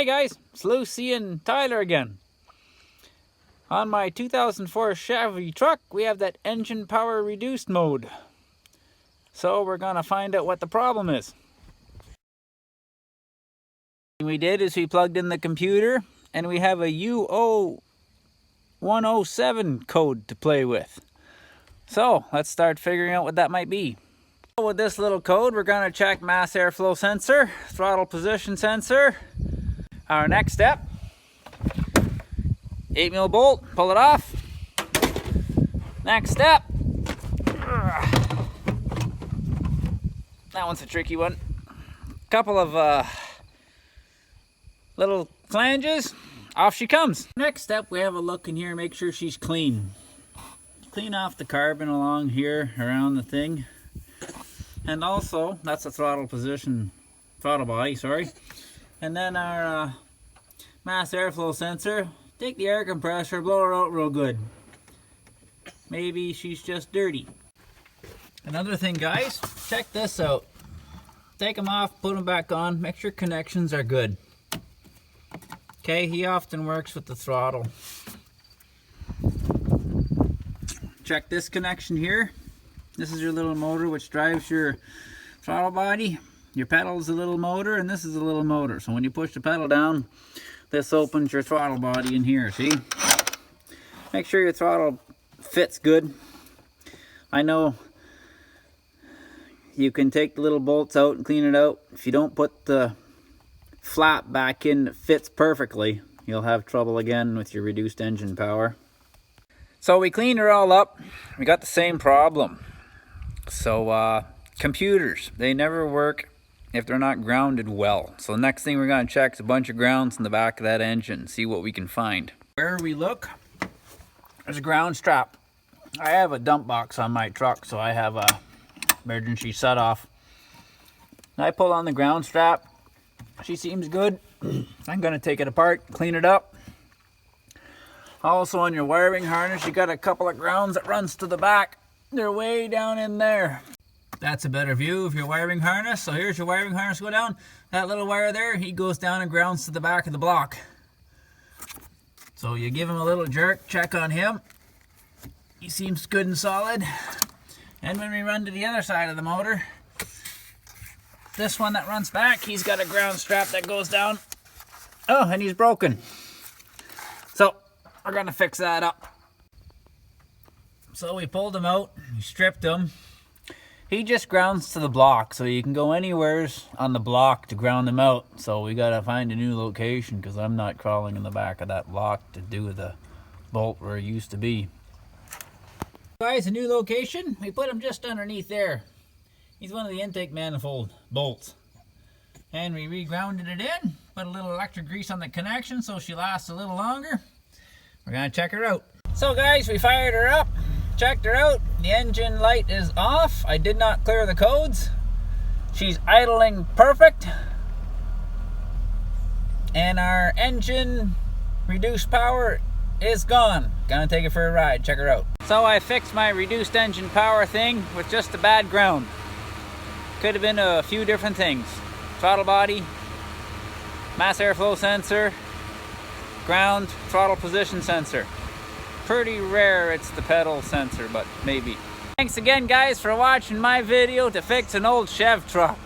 Hi guys, it's Lucy and Tyler again. On my 2004 Chevy truck, we have that engine power reduced mode. So we're gonna find out what the problem is. What we did is we plugged in the computer and we have a UO107 code to play with. So let's start figuring out what that might be. With this little code, we're gonna check mass airflow sensor, throttle position sensor. Our next step, 8mm bolt, pull it off. Next step, that one's a tricky one. Couple of little flanges, off she comes. Next step, we have a look in here, make sure she's clean. Clean off the carbon along here, around the thing. And also, that's the throttle position, throttle body, sorry. And then our mass airflow sensor, take the air compressor, blow her out real good. Maybe she's just dirty. Another thing guys, check this out. Take them off, put them back on, make sure connections are good. Okay, he often works with the throttle. Check this connection here. This is your little motor which drives your throttle body. Your pedal is a little motor and this is a little motor. So when you push the pedal down, this opens your throttle body in here, see? Make sure your throttle fits good. I know you can take the little bolts out and clean it out. If you don't put the flap back in that fits perfectly, you'll have trouble again with your reduced engine power. So we cleaned her all up. We got the same problem. So computers, they never work if they're not grounded well. So the next thing we're going to check is a bunch of grounds in the back of that engine, see what we can find. Where we look, there's a ground strap. I have a dump box on my truck, so I have a emergency shut off. I pull on the ground strap. She seems good. I'm going to take it apart, clean it up. Also on your wiring harness, you got a couple of grounds that runs to the back. They're way down in there. That's a better view of your wiring harness. So here's your wiring harness go down. That little wire there, he goes down and grounds to the back of the block. So you give him a little jerk, check on him. He seems good and solid. And when we run to the other side of the motor, this one that runs back, he's got a ground strap that goes down. Oh, and he's broken. So we're gonna fix that up. So we pulled him out, we stripped him. He just grounds to the block, so you can go anywhere on the block to ground them out. So we gotta find a new location because I'm not crawling in the back of that block to do the bolt where it used to be. Guys, a new location, we put him just underneath there. He's one of the intake manifold bolts. And we re-grounded it in, put a little electric grease on the connection so she lasts a little longer. We're gonna check her out. So guys, we fired her up, checked her out. The engine light is off. I did not clear the codes. She's idling perfect. And our engine reduced power is gone. Gonna take it for a ride, check her out. So I fixed my reduced engine power thing with just a bad ground. Could have been a few different things. Throttle body, mass airflow sensor, ground, throttle position sensor. Pretty rare it's the pedal sensor, but maybe. Thanks again guys for watching my video to fix an old Chev truck.